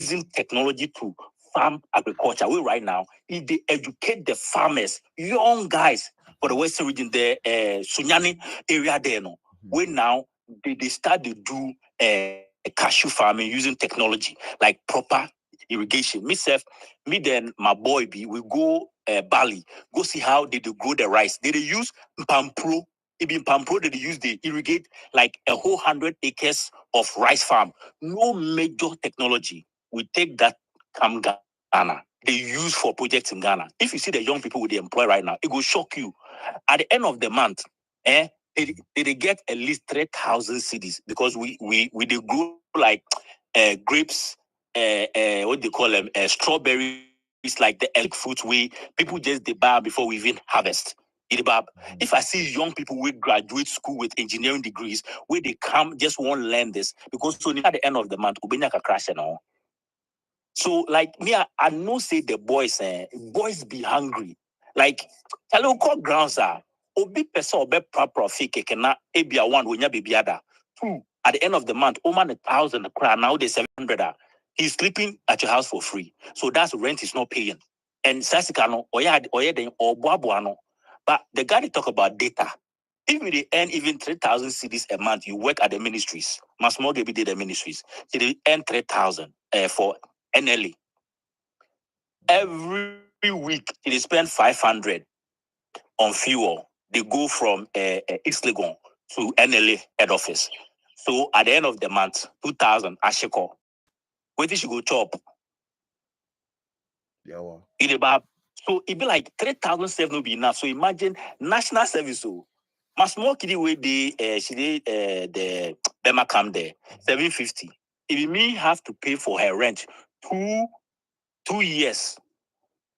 using technology to farm agriculture. We right now, if they educate the farmers, young guys for the Western region, the Sunyani area there, no, we now they start to do cashew farming using technology like proper irrigation. Me then my boy B, we go Bali, go see how they grow the rice. They use Pampro. Even Pampro, they use they irrigate like a whole 100 acres of rice farm. No major technology. We take that come Ghana. They use for projects in Ghana. If you see the young people with the employ right now, it will shock you. At the end of the month, they get at least 3,000 cedis because we they grow like grapes, what they call them, strawberries, like the egg fruit we people just they buy before we even harvest. If I see young people who graduate school with engineering degrees, where they come just won't learn this because so at the end of the month, Ubenya crash and all. So like me, I know say the boys be hungry. Like hello call grounds are obi person obe proper fake na ebia one when ya baby other. Two, at the end of the month, man 1,000 cry now they 700. He's sleeping at your house for free. So that's rent is not paying. And Sasikano oya then or boabuano. But the guy they talk about data. If you earn even 3,000 cedis a month, you work at the ministries. Mas more did the ministries. So they earn 3,000 for NLA. Every week, they spend 500 on fuel. They go from East Legon to NLA head office. So at the end of the month, 2,000 Ashiko. Where did she go chop? Yeah, well. So it be like 3,007 will be enough. So imagine national service. So my small kiddie way she did the Bema come there 750. If me have to pay for her rent 2 years,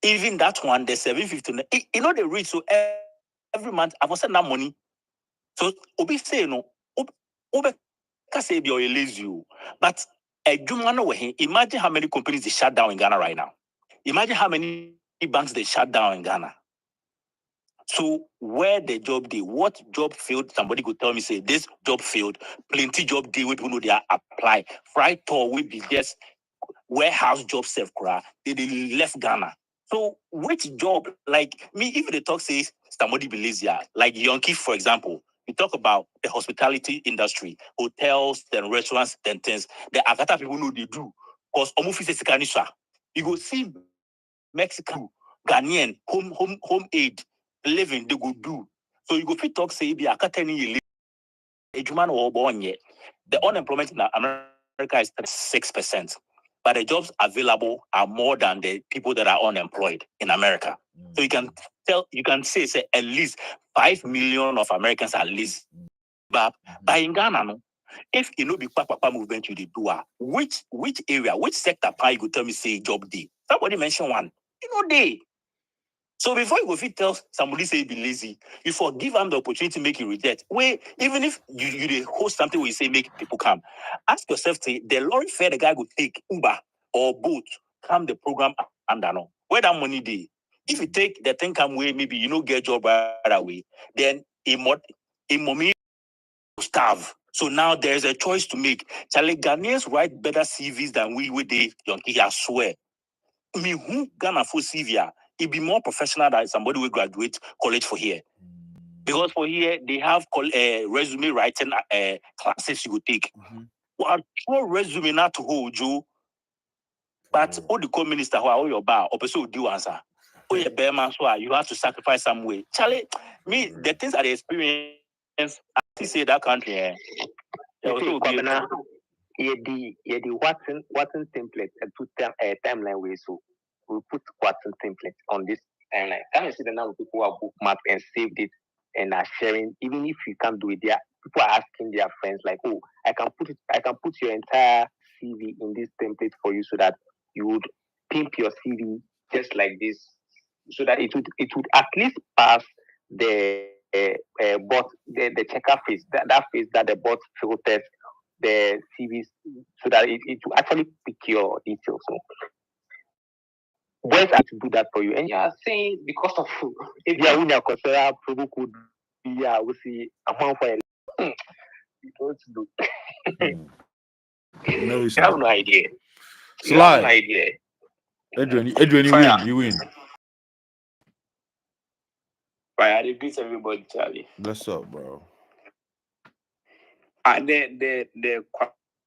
even that one the 750. You know they reach so every month I was send that money. So obi say no, obi can say be lazy, but imagine how many companies they shut down in Ghana right now. Imagine how many banks they shut down in Ghana. So where the job did, what job field? Somebody could tell me, say this job field, plenty job deal with people know they are apply. Fright tour will be just warehouse job self they left Ghana. So which job, like me, if the talk says somebody be lazy, like Yonki, for example, we talk about the hospitality industry, hotels, then restaurants, then things. The Akata people know they do. Because you go see Mexican, Ghanaian, home aid, living, they go do. So you go fit talk say be Akata ni or born yet. The unemployment in America is 6%. But the jobs available are more than the people that are unemployed in America. So you can say at least 5 million of Americans are lazy. But in Ghana, if you know be papa movement you do, which area, which sector you could tell me say job day? Somebody mention one. You know they. So before you go fit tell somebody say be lazy, you forgive them the opportunity to make you reject. Wait, even if you host something where you say make people come, ask yourself, say the lorry fare the guy would take Uber or boat, come the program and no. Where that money dey? If you take the thing come way, maybe you know get job right away, then it starve. So now there's a choice to make. Charlie Ghanaians write better CVs than we they Yonki, I swear. Me who Ghana for CV, it be more professional than somebody will graduate college for here. Because for here, they have resume writing classes you could take. Well, resume not to hold you, but all the co-minister who are your bar, or person do answer. Oh, yeah, bear man, so you have to sacrifice some way. Charlie, me, the things that I experience, I say that country. The Watson template and timeline way. So we put Watson template on this timeline. Can you see the number of people who have bookmarked and saved it and are sharing? Even if you can't do it, there people are asking their friends like, "Oh, I can put your entire CV in this template for you, so that you would pimp your CV just like this, so that it would at least pass the bot the checker phase, that phase that the bot filters the CVs, so that it will actually pick your details. So boys have to do that for you. And you are saying because of if you are winning a consider promo code, yeah, we see amount for you don't do. No, I have no idea. You have an Sly. idea. Adrian, Fire. you win. Right, I greet everybody, Charlie. Bless up, bro. And the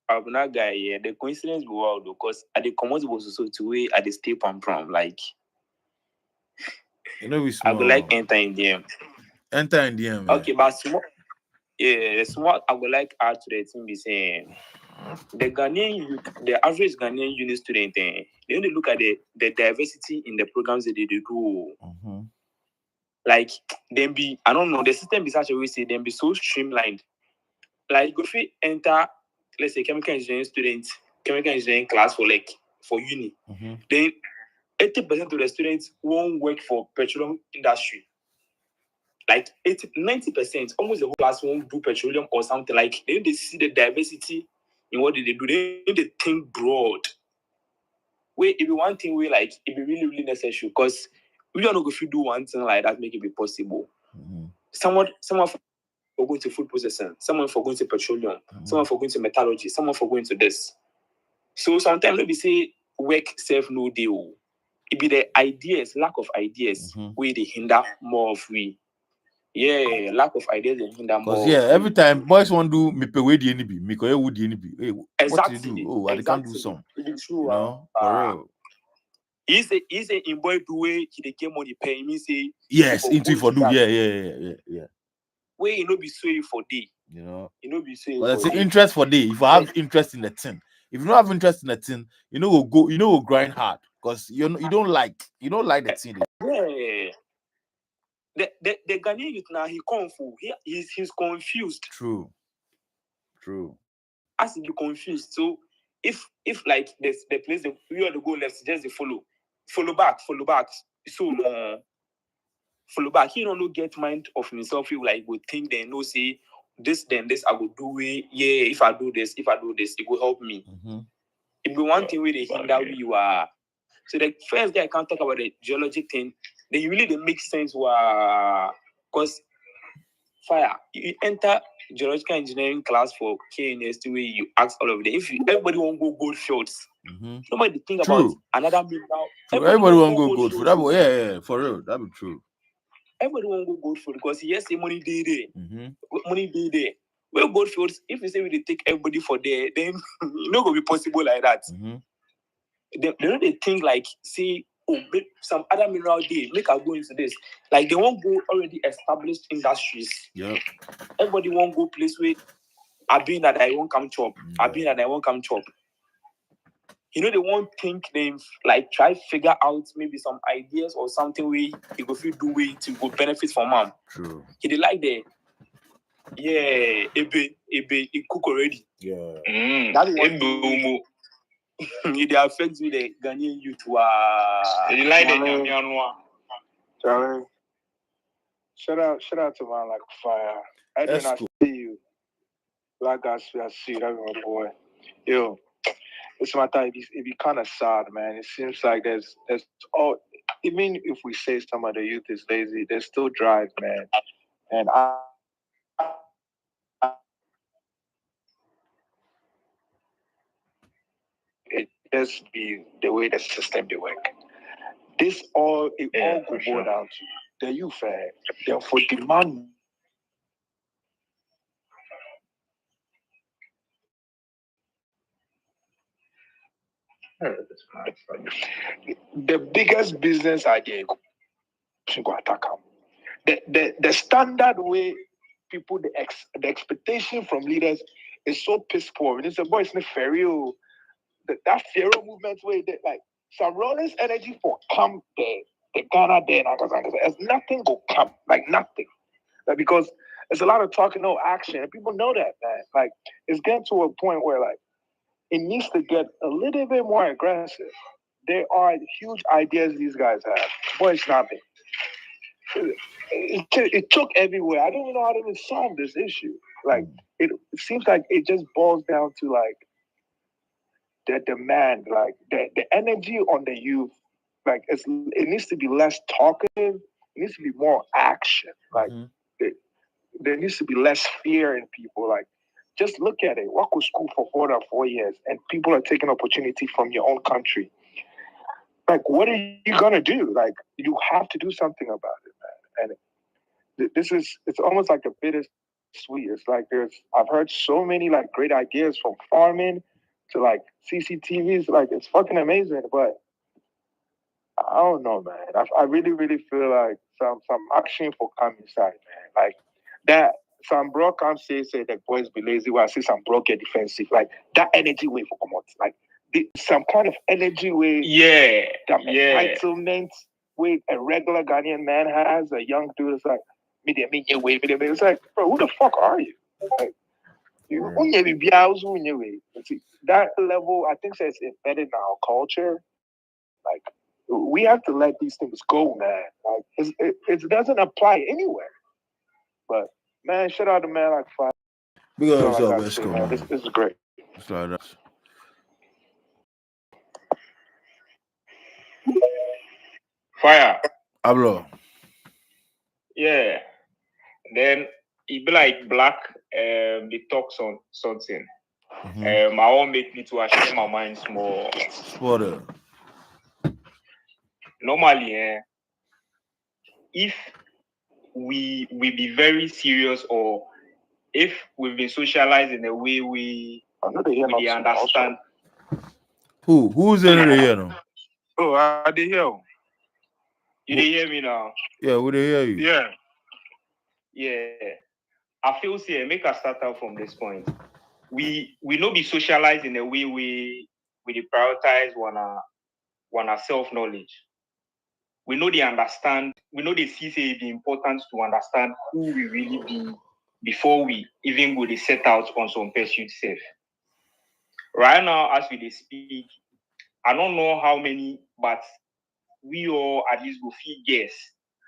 Kwabena guy, yeah, the coincidence be wild because at the commodity was also to way at the stay from like You know we I small. go like enter in DM. Enter in DM. Okay, but small, yeah, small. I go like add to the team be saying the the average Ghanaian uni student, they only look at the diversity in the programs that they do. Mm-hmm. Like them be, I don't know, the system be such a way say them be so streamlined. Like if you enter, let's say chemical engineering students, chemical engineering class for uni, then 80% of the students won't work for petroleum industry. Like 90%, almost the whole class won't do petroleum or something. Like they see the diversity in what they do. They think broad. Wait, if you one thing we like, it be really, really necessary because we don't know if you do one thing like that, make it be possible. Someone for going to food processing, someone for going to petroleum, someone for going to metallurgy, someone for going to this. So sometimes we say work self no deal. It be the ideas, lack of ideas, where they hinder more of we. Yeah, lack of ideas and hinder more. Because every time boys want to do me pay way the NB, me pay would the NB. Hey, what you do? Oh, I can't do some. True, you know, for real. He say in boy do way he get money pay. Me say yes, into for do. Yeah. Way you know be so for day. You know, be so. But it's interest for day. If I have interest in the thing, if you don't have interest in the thing, we'll go. We'll grind hard because you don't like the thing. Yeah. The Ghanaian youth now he confused. He's confused. True. As he be confused. So if like the place we want to go left, just the follow back. So follow back. He don't get mind of himself. He like would think they know say this I will do it. Yeah, if I do this, it will help me. It be one thing where they hinder we are. So the first day I can't talk about the geology thing. Then you really make sense because fire. You enter geological engineering class for KNST where you ask all of them. If everybody won't go gold fields, nobody think about another mineral. Everybody won't go gold field. Yeah, for real. That be true. Everybody won't go gold field because yes, the money day there. Money day there. Well, gold fields, if you say we take everybody for there, then it's not gonna be possible like that. They don't think like say make some other mineral day, make I go into this. Like they won't go already established industries. Yeah. Everybody won't go place where I been that I won't come chop. I been that I won't come chop. They won't think them like try figure out maybe some ideas or something where you go feel do way to go benefit from mom. True. He like the it cook already. Yeah. That's one it affects with the Ghanaian youth. You like the Charlie. Shout out to man like fire. I did not see you. Like I see that my boy. Yo, it's my time. It be kind of sad, man. It seems like there's all. Even if we say some of the youth is lazy, there's still drive, man. And it just be the way the system they work. This all go down to the youth. They're for demand. The biggest business idea go attack them. The standard way people the expectation from leaders is so piss poor. And it's a boy, it's not fair. That Pharaoh movement way that like some Rollins energy for come there, the Ghana there, there's nothing go come, like nothing. Like because there's a lot of talking, no action, and people know that, man. Like it's getting to a point where like it needs to get a little bit more aggressive. There are huge ideas these guys have. Boy, it's not me. It took everywhere. I don't even know how to even solve this issue. Like it seems like it just boils down to like the demand, like the energy on the youth. Like it needs to be less talkative. It needs to be more action. Like there needs to be less fear in people. Like Just look at it. Walk to school for 4 years, and people are taking opportunity from your own country. Like, what are you gonna do? Like, you have to do something about it, man. And it's almost like a bittersweet. It's like I've heard so many like great ideas from farming to like CCTVs. Like, it's fucking amazing, but I don't know, man. I really, really feel like some action for come inside, man. Like that. Some bro can't say the boys be lazy. While I see some bro get defensive. Like that energy way for come out. Like some kind of energy way. That entitlement way a regular Ghanaian man has. A young dude is like, it's like, bro, who the fuck are you? Like, see, that level, I think, it's embedded in our culture. Like, we have to let these things go, man. Like, it doesn't apply anywhere. But man, shout out to man like Fire. Big up yourself, West Coast, man. This is great. It's like that. Fire. Hablo. Yeah. Then it be like black. They talk on something. I want make me to share my mind more. Spoiler. Normally, if we be very serious, or if we've been socialized in a way we understand. Who's in the here now? Oh, I did hear. You did hear me now? Yeah, we did hear you. Yeah. I feel say make us start out from this point. We not be socialized in a way we prioritize one self-knowledge. We know they understand, we know they see say the importance to understand who we really be before we even go to set out on some pursuit self. Right now, as we speak, I don't know how many, but we all at least go feel guess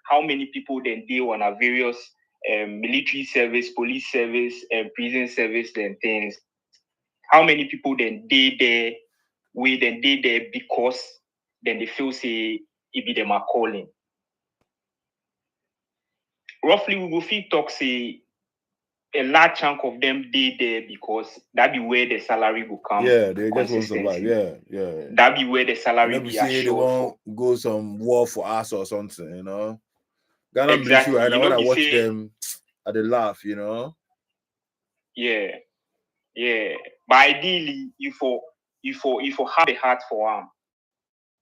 how many people then deal on our various military service, police service, prison service, then things. How many people then they there, because then they feel say it be them a calling. Roughly, we go feel talk say a large chunk of them they there because that be where the salary will come. Yeah, they just want to survive. Yeah. That be where the salary Never be see they won't go some war for us or something, you know. Ghana exactly. Right now, when I watch them, I they laugh, you know. Yeah. But ideally, you for have a heart for them.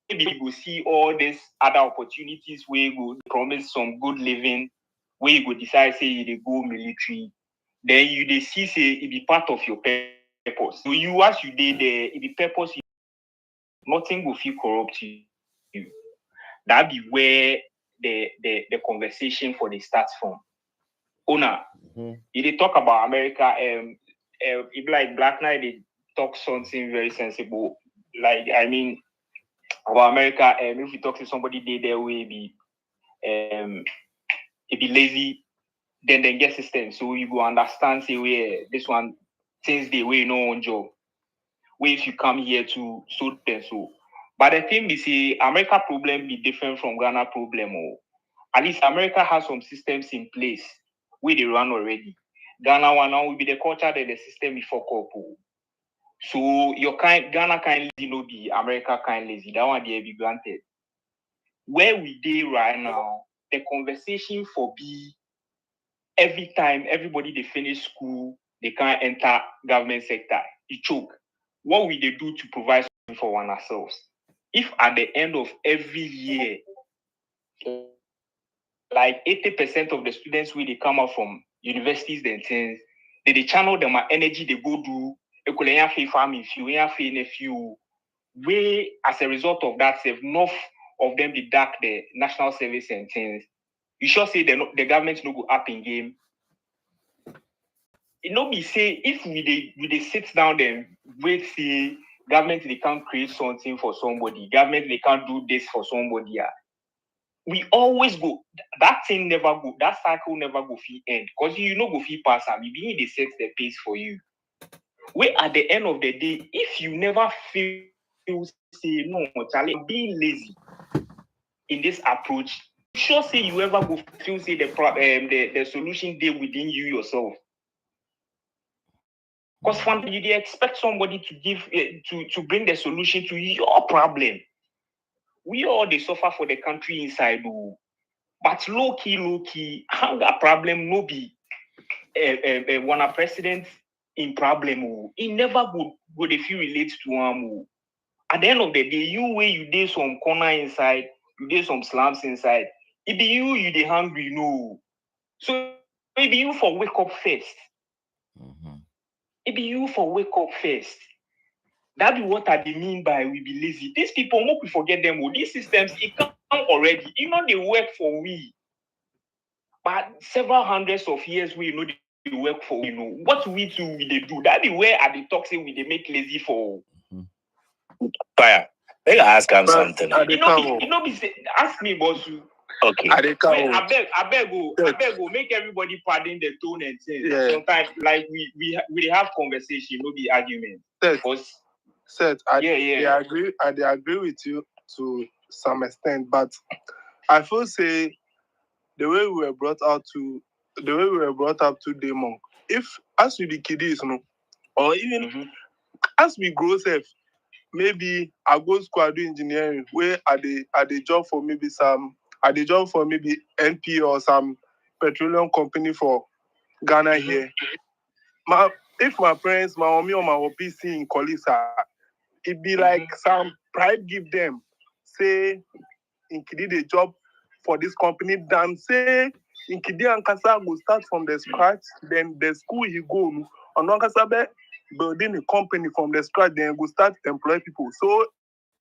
Maybe you go see all these other opportunities where you go promise some good living, where you go decide say you go military. Then you they see say it be part of your purpose. So you as you did there, it be purpose. Nothing will feel corrupt to you. That be where the conversation for the starts from. Ona, if they talk about America, if like Black Knight, they talk something very sensible. Like I mean, about America, if you talk to somebody they their way be it be lazy, then get system. So you go understand say where this one since they way no own job. Where if you come here to so then so. But the thing is say America problem be different from Ghana problem. Or at least America has some systems in place where they run already. Ghana one now will be the culture that the system before couple. So your Ghana kind lazy no be America kind lazy. That one they be granted. Where we dey right now, the conversation for be every time everybody they finish school, they can't enter government sector. It choke. What will they do to provide something for one ourselves? If at the end of every year, like 80% of the students where they come out from universities and things, they channel them energy, they go do farming, few, way as a result of that, enough of them deduct the national service and things. You sure say the government no go up in game. It no be say if we sit down and wait see government they can't create something for somebody, government they can't do this for somebody. Yeah. We always go that thing never go, that cycle never go fee end because you know go fee pass and maybe they set the pace for you. Where at the end of the day, if you never feel say no, Charlie, being lazy in this approach, sure say you ever go feel say the solution there within you yourself. Because from you expect somebody to give to bring the solution to your problem. We all they suffer for the country inside, but low key, hunger problem no be when a president in problem, he never would if you relate to at the end of the day, you did some corner inside, you did some slums inside. It be you the hungry, no. So it be you for wake up first. It be you for wake up first. That be what I mean by we be lazy. These people, won't we forget them. These systems, it come already. You know, they work for we. But several hundreds of years, we know they work for we. Know what we do, we they do. That be where are the toxic we they make lazy for. Fire. Let me ask him something. Ask me, boss. Okay. I beg, make everybody pardon the tone and things. Yeah. Sometimes, like we have conversation, no be argument. Seth, I agree with you to some extent, but I feel say the way we were brought up to Demon, if as we be kiddies, or even as we grow up, maybe I go school, I do engineering, where are the job for maybe NP or some petroleum company for Ghana here. If my parents, my mommy or my PC in Kolisa, it be like some pride give them, say, in Kidi the job for this company, than say, in Kidi and Kasa go start from the scratch, then the school he go, and Kasa building a company from the scratch, then go start to employ people. So,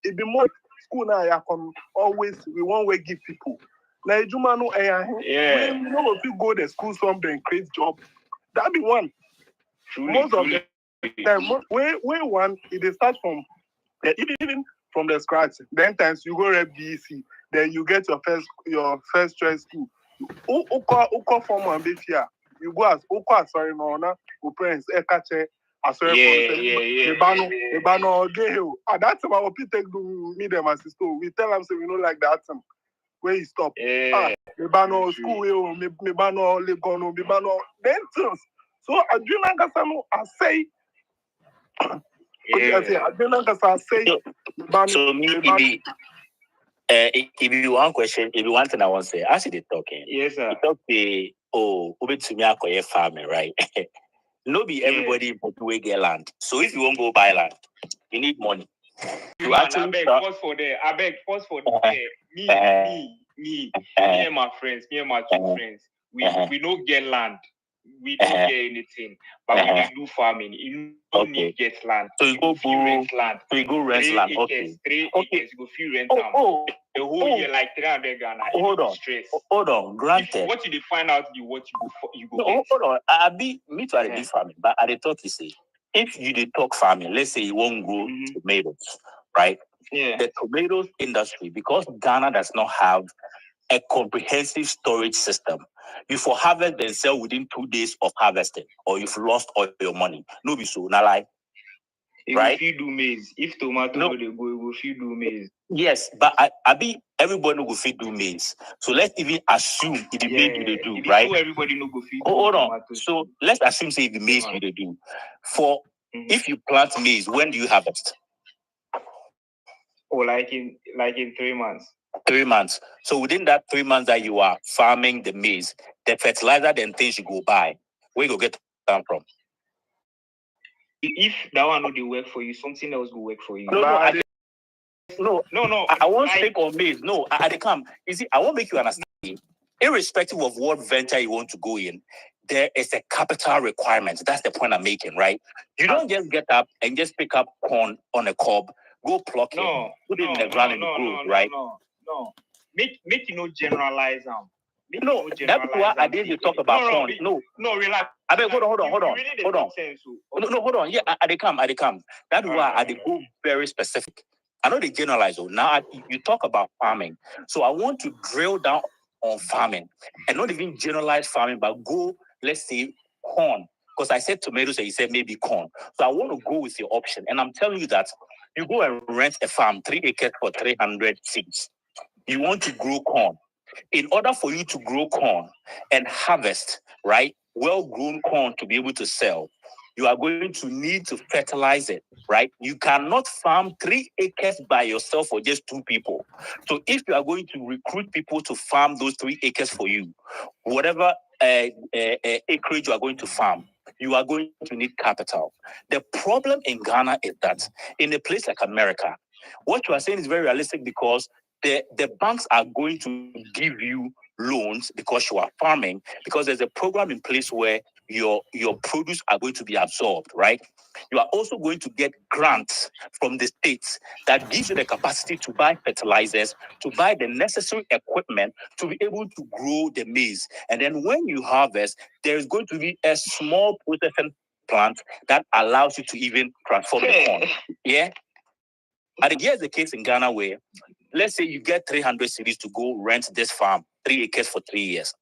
it be more school now, I come always, we won't way give people. Now, we know if you go to school, something and create job, that be one. Most of the time, where one, it start from, even from the scratch. Then times you go to BEC, then you get your first choice school. Uko form and be here. You go as Uko sorry no na parents ekache asori Ebano geho. At that time our people take do meet them as sister. We tell them say we don't like that time. Where you stop. Ebano school Ebano legono Ebano then things. So Adriana Gasano I say so me if you one question, if you want thing I want to say, as they talking, yes, sir. You talk to me akoye farming, right? No be everybody will get land. So if you won't go buy land, you need money. I beg pause for there. Me and my friends, me and my two friends, we don't get land. We don't get anything, but we do farming. You don't need to get land. So you go rent land. So you go rent land. Acres, 3 acres, you go free rent land. The whole year like 300 Ghana. Hold on. Granted. What you find out what you go no, get. Hold on. I be me to do farming, but I thought you say if you did talk farming, let's say you won't grow tomatoes, right? Yeah. The tomatoes industry, because Ghana does not have a comprehensive storage system. You for harvest and sell within 2 days of harvesting, or you've lost all your money. No be so, not like. Right? If you do maize, if tomato they go, if you do maize. Yes, but I be everybody will feed do maize. So let's even assume it maize they do, right? So everybody no go feed. Hold on. So let's assume say the maize you they do. For if you plant maize, when do you harvest? Or like in 3 months. 3 months. So within that 3 months that you are farming the maize, the fertilizer then things you go buy, where you go get them from? If that one not work for you, something else will work for you. No. I won't speak on maize. No, I come. You see, I won't make you understand. Irrespective of what venture you want to go in, there is a capital requirement. That's the point I'm making, right? You don't just get up and just pick up corn on a cob, go pluck it, put it in the ground and grow, right? No. Make you no generalize them. That's why I didn't talk about corn. No, relax. I mean, hold on. No, hold on. Yeah, I come. That's why I did go very specific. I know they generalize. Now you talk about farming, so I want to drill down on farming and not even generalize farming, but go, let's say, corn. Because I said tomatoes and you said maybe corn. So I want to go with your option. And I'm telling you that you go and rent a farm, 3 acres for 300 seeds. You want to grow corn. In order for you to grow corn and harvest, right, well-grown corn to be able to sell, you are going to need to fertilize it, right? You cannot farm 3 acres by yourself or just 2 people. So if you are going to recruit people to farm those 3 acres for you, whatever acreage you are going to farm, you are going to need capital. The problem in Ghana is that in a place like America, what you are saying is very realistic because the banks are going to give you loans because you are farming, because there's a program in place where your produce are going to be absorbed, right? You are also going to get grants from the states that gives you the capacity to buy fertilizers, to buy the necessary equipment to be able to grow the maize. And then when you harvest, there is going to be a small processing plant that allows you to even transform the corn. Yeah. And here's the case in Ghana where, let's say you get 300 cities to go rent this farm, 3 acres for 3 years.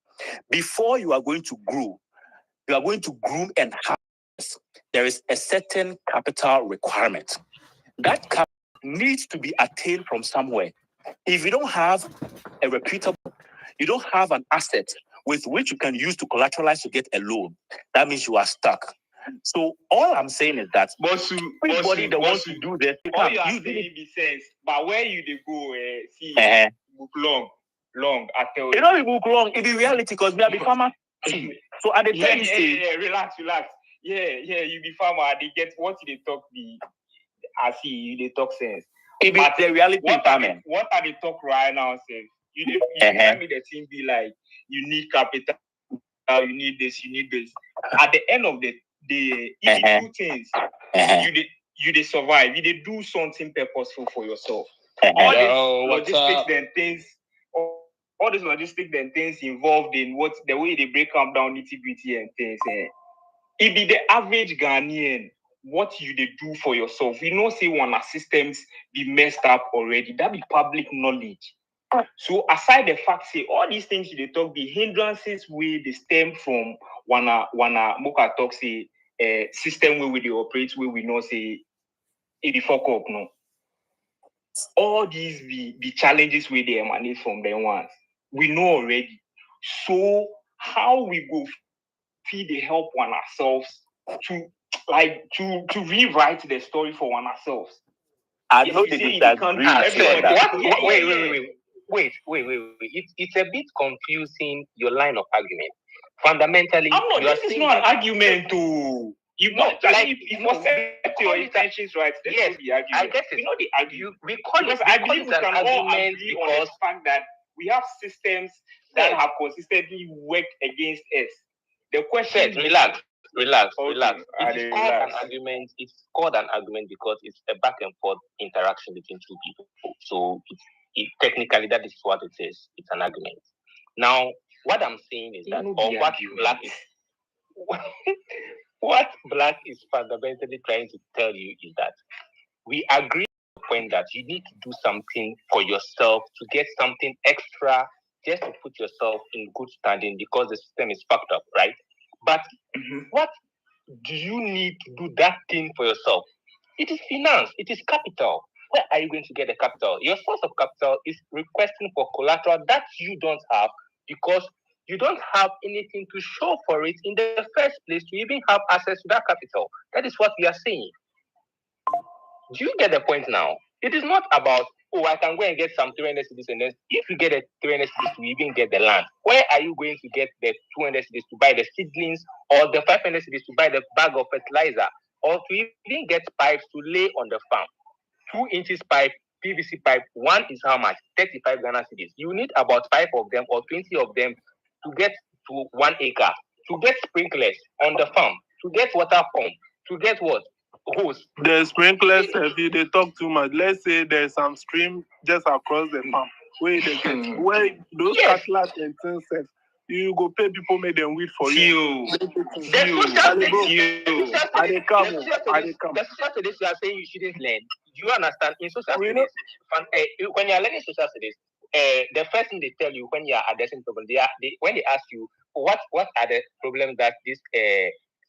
Before you are going to grow, you are going to groom and harvest. There is a certain capital requirement. That capital needs to be attained from somewhere. If you don't have a reputable, you don't have an asset with which you can use to collateralize to get a loan, that means you are stuck. So all I'm saying is that everybody that wants to do this, all you are saying makes sense. But where you they go, see, book long. I tell you. You know, book long. It is reality because we are the farmer. So at the time you say, relax. Yeah, you be farmer. They get what they talk. I see they talk sense. It is the reality. What are they talk right now? Say you tell me the thing be like you need capital, you need this. At the end of the day, if you do things, you they survive. You they do something purposeful for yourself. All these logistics and things. All these logistics and things involved in what the way they break down nitty-gritty and things. It be the average Ghanaian, what you they do for yourself. You know, say one systems be messed up already. That be public knowledge. So aside the fact, say all these things you they talk be hindrances where they stem from wanna Moka talk say system where we they operate where we know say it fuck up no. All these be challenges where they emanate from them ones. We know already. So how we go feed the help on ourselves to rewrite the story for one ourselves. I know they disagree. Wait. It's a bit confusing, your line of argument. Fundamentally, this is not an argument to you know, like if you set your intentions right, yes, I guess we know the argue. We call because it, I believe we can all agree on the fact that we have systems that have consistently worked against us. The question relax. It is called an argument. It's called an argument because it's a back and forth interaction between two people. So technically that is what it is. It's an argument. Now, what I'm saying is that what Black is fundamentally trying to tell you is that we agree on the point that you need to do something for yourself to get something extra just to put yourself in good standing because the system is fucked up, right? But what do you need to do that thing for yourself? It is finance. It is capital. Where are you going to get the capital? Your source of capital is requesting for collateral that you don't have because you don't have anything to show for it in the first place to even have access to that capital. That is what we are saying. Do you get the point now? It is not about, I can go and get some 300 cedis and then if you get the 300 cedis to even get the land, where are you going to get the 200 cedis to buy the seedlings or the 500 cedis to buy the bag of fertilizer or to even get pipes to lay on the farm? 2 inches pipe, PVC pipe, one is how much? 35 Ghana cedis. You need about 5 of them or 20 of them to get to 1 acre, to get sprinklers on the farm, to get water pump, to get what? Hose. The sprinklers, if they talk too much, let's say there's some stream just across the farm where those cutlass and things, you go pay people, make them weed for you. The social studies you are saying you shouldn't learn. Do you understand? In social studies, when you are learning social studies, the first thing they tell you when you are addressing problems, when they ask you what are the problems that this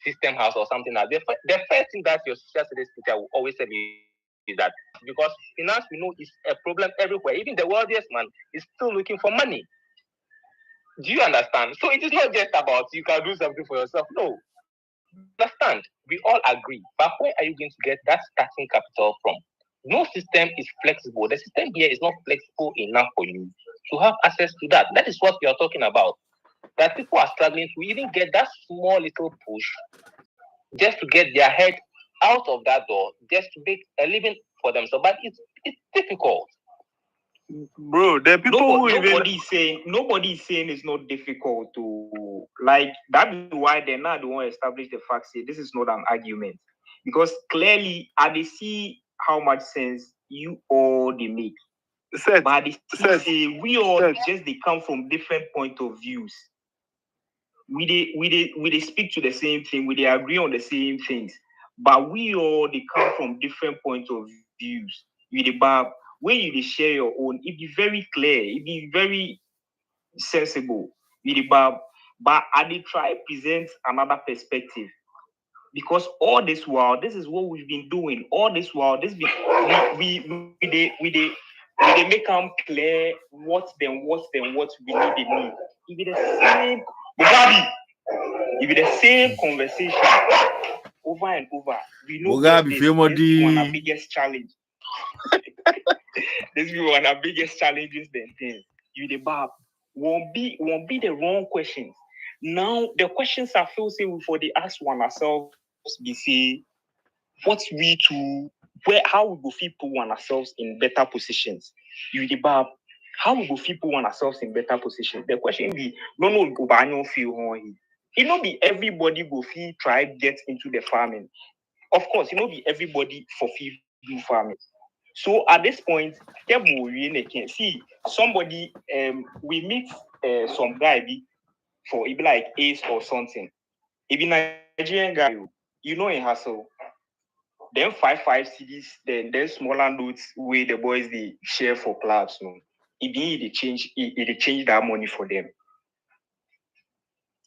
system has or something like that, the first thing that your social studies teacher will always tell you is that because finance we know is a problem everywhere. Even the wealthiest man is still looking for money. Do you understand? So it is not just about you can do something for yourself. No. understand, we all agree. But where are you going to get that starting capital from? No system is flexible. The system here is not flexible enough for you to have access to that. That is what we are talking about. That people are struggling to even get that small little push just to get their head out of that door, just to make a living for themselves. But it's difficult. Bro, the people who even nobody is saying it's not difficult to like that is why they're not the one establish the fact say this is not an argument. Because clearly I see how much sense you all they make. But they say we all just they come from different point of views. We speak to the same thing, we agree on the same things, but we all they come from different points of views. When you share your own, it be very clear, it be very sensible. But I they try present another perspective. Because all this while, this is what we've been doing. All this while, we make them clear what we need. It be the same, Mugabe. It be the same conversation over and over. We know Mugabe, this is one of the biggest challenge. This is one of the biggest challenges. Then things you the bab won't be the wrong questions. Now the questions I feel say for the ask one ourselves be say what we to where how we go fit put one ourselves in better positions. You the bab how we go fit put one ourselves in better positions. The question be no go feel it not be everybody go fit try get into the farming. Of course, it not be everybody for fit do farming. So at this point, see somebody we meet some guy for it be like Ace or something. It be Nigerian guy, you know in hustle. Then 5 CDs, then smaller notes where the boys they share for clubs. No, they change that money for them.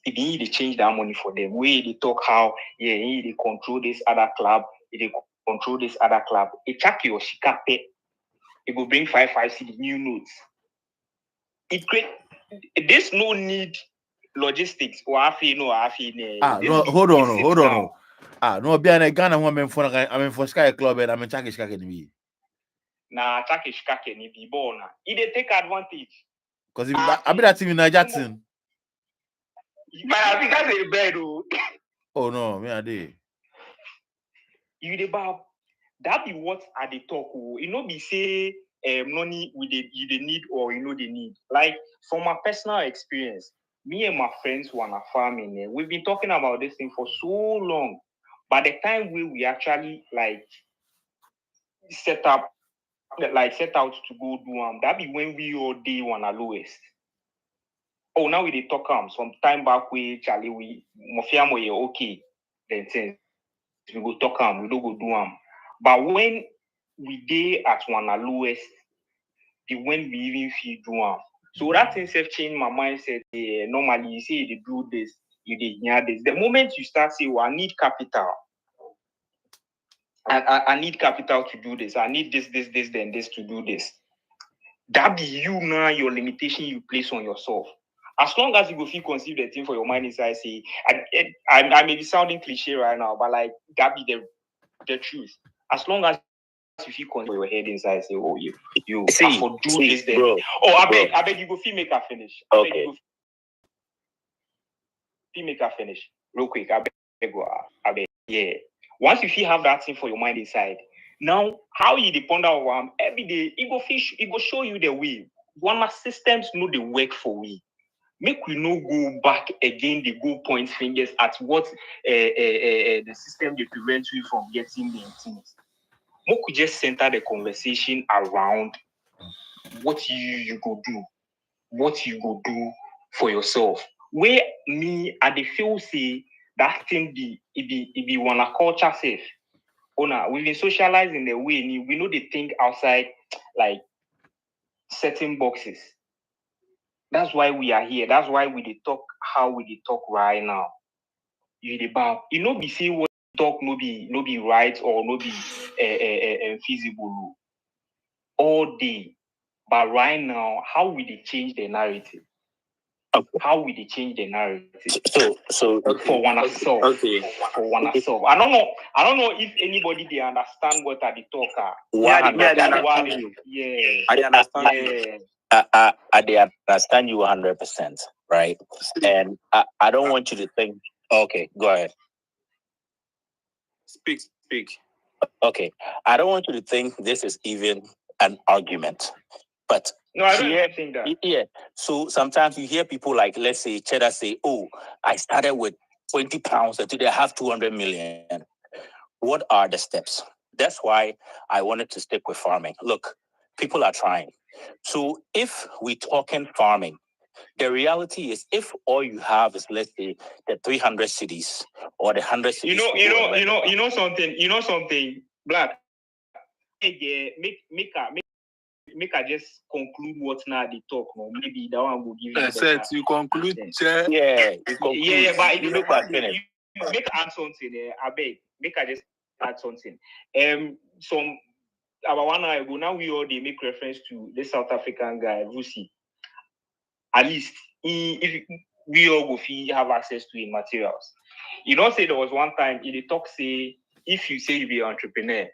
They change that money for them. Where they talk how they control this other club, they control this other club. It check your shikape. It will bring 5 CD new notes. There's no need logistics or no, hold on. No, be an Ghana woman for Sky Club and I'm in Turkish Academy. Nah, Turkish Academy be born. It take advantage. Because I be that team in Nigeria. But I think that's a bed. Oh no, me I did. You the bab. That be what are the talk. You know, be say money with the need or you know the need. Like from my personal experience, me and my friends who are farming, we've been talking about this thing for so long. By the time we actually like set out to go do that be when we all day one are lowest. Oh, now we dey talk some time back we Charlie we Mafia okay then things we go talk we don't go do but when we dey at one are lowest the when we even feel do so that thing self change my mindset. Normally you say you do this, you did this. The moment you start saying, well, I need capital. I need capital to do this. I need this, then this to do this. That be you now, your limitation you place on yourself. As long as you go feel conceive the thing for your mind inside, say, I may be sounding cliche right now, but like that be the truth. As long as you feel conceive your head inside, say, oh, you see, for do this, then. Bro, oh, I beg you go feel make her finish. Okay. Feel make her finish real quick. I beg. Yeah. Once you feel have that thing for your mind inside, now how you depend on every day, it go show you the way. One of systems know the work for we. Make we no go back again, they go point fingers at what the system they prevent you from getting the things. We could just center the conversation around what you go do for yourself. Where me at the feel say that thing be one a culture safe. Oh no, we've been socializing the way we know they think outside like certain boxes. That's why we are here. That's why we dey talk how we dey talk right now. You dey bow. You know be say what talk no be right or no be feasible all day. But right now, how we dey change the narrative? how we change the narrative So for one self. okay. For one self. I don't know if anybody they understand what I talk. I understand you 100%, right? And I don't want you to think. Okay, go ahead. Speak. Okay, I don't want you to think this is even an argument, but no, I don't even think that. Yeah. So sometimes you hear people like, let's say, Cheddar say, "Oh, I started with 20 pounds, and today I have 200 million." What are the steps? That's why I wanted to stick with farming. Look, people are trying. So if we talk in farming, the reality is, if all you have is, let's say, the 300 cities or the 100 cities, you know something, Black. Yeah, make I just conclude what now they talk. No, maybe that one will give you. Said you conclude. Yeah, but you make add something there. I beg, make I just add something. Some about 1 hour ago, now we all they make reference to the South African guy, Vusi. At least if we all go have access to his materials. You don't say there was one time in the talk say if you say you be an entrepreneur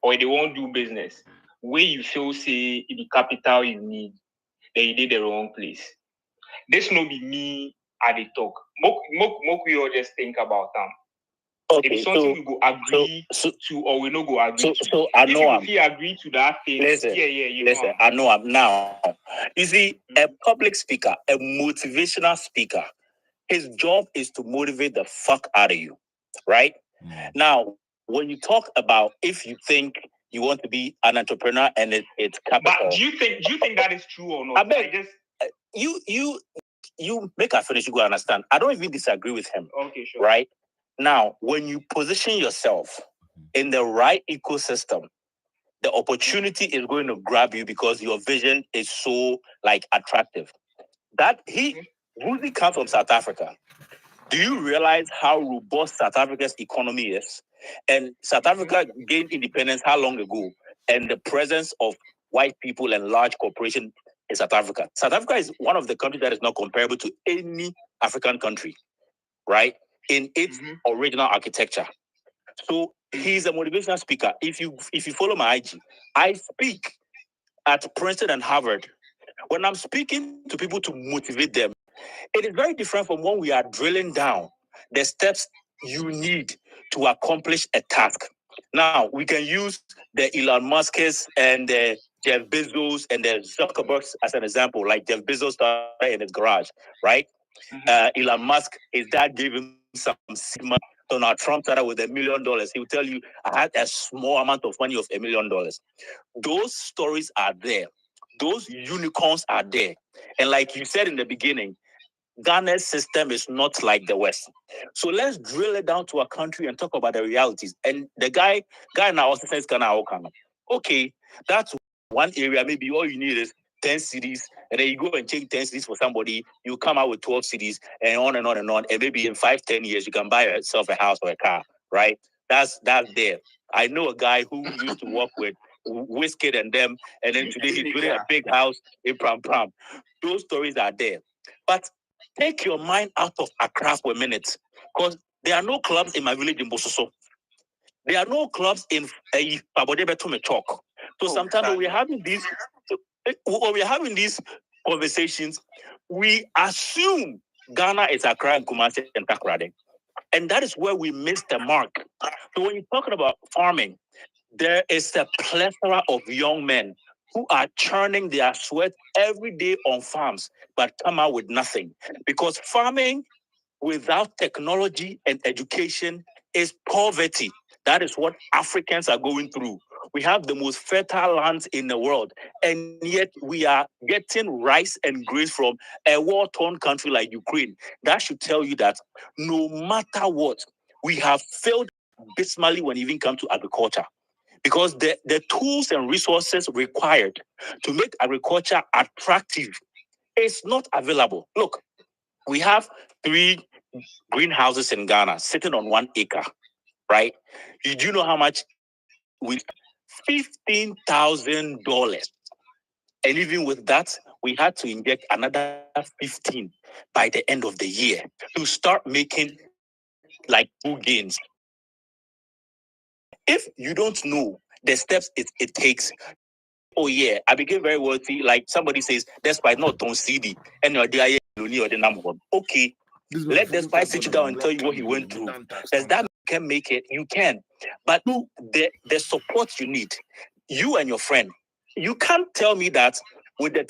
or they won't do business, where you feel say the capital you need, then you did the wrong place. This no be me at the talk. Mock we all just think about them. Okay, if it's something we go agree to or we no go agree to. So I know if you agree to that thing, listen, I know I'm now. You see, a public speaker, a motivational speaker, his job is to motivate the fuck out of you, right? Now, when you talk about if you think you want to be an entrepreneur and it's capital. But do you think that is true or not? I beg, you make a finish, you go understand. I don't even disagree with him. Okay, sure. Right? Now, when you position yourself in the right ecosystem, the opportunity is going to grab you because your vision is so attractive. That Rudy comes from South Africa. Do you realize how robust South Africa's economy is? And South Africa gained independence how long ago? And the presence of white people and large corporations in South Africa. South Africa is one of the countries that is not comparable to any African country, right? In its original architecture. So he's a motivational speaker. If you follow my IG, I speak at Princeton and Harvard. When I'm speaking to people to motivate them, it is very different from when we are drilling down the steps you need to accomplish a task. Now, we can use the Elon Musk's and the Jeff Bezos and the Zuckerbergs as an example. Like Jeff Bezos started in his garage, right? Elon Musk, his dad gave him some money. Donald Trump started with $1 million. He will tell you, I had a small amount of money of $1 million. Those stories are there. Those unicorns are there. And like you said in the beginning, Ghana's system is not like the West. So let's drill it down to a country and talk about the realities. And the guy now also says Ghana. Okay, that's one area. Maybe all you need is 10 cities, and then you go and change 10 cities for somebody, you come out with 12 cities, and on and on and on. And maybe in 5-10 years, you can buy yourself a house or a car, right? That's there. I know a guy who used to work with Wizkid and them, and then today he's building a big house in Pram Pram. Those stories are there. But take your mind out of Accra for a minute, because there are no clubs in my village in Bososo. There are no clubs in Pabodebe Chalk. So sometimes when we're having these conversations, we assume Ghana is Accra and Kumasi and Takoradi. And that is where we miss the mark. So when you're talking about farming, there is a plethora of young men who are churning their sweat every day on farms, but come out with nothing. Because farming without technology and education is poverty. That is what Africans are going through. We have the most fertile lands in the world, and yet we are getting rice and grains from a war-torn country like Ukraine. That should tell you that no matter what, we have failed abysmally when it even comes to agriculture. Because the tools and resources required to make agriculture attractive is not available. Look, we have 3 greenhouses in Ghana sitting on 1 acre, right? You do know how much we $15,000. And even with that, we had to inject another 15 by the end of the year to start making like full gains. If you don't know the steps it takes, oh yeah, I became very wealthy. Like somebody says, despite not on CD and your DIA or the number one. Okay, let Despite sit you down and tell you what he went through. Does that can make it? You can, but the support you need, you and your friend, you can't tell me that with the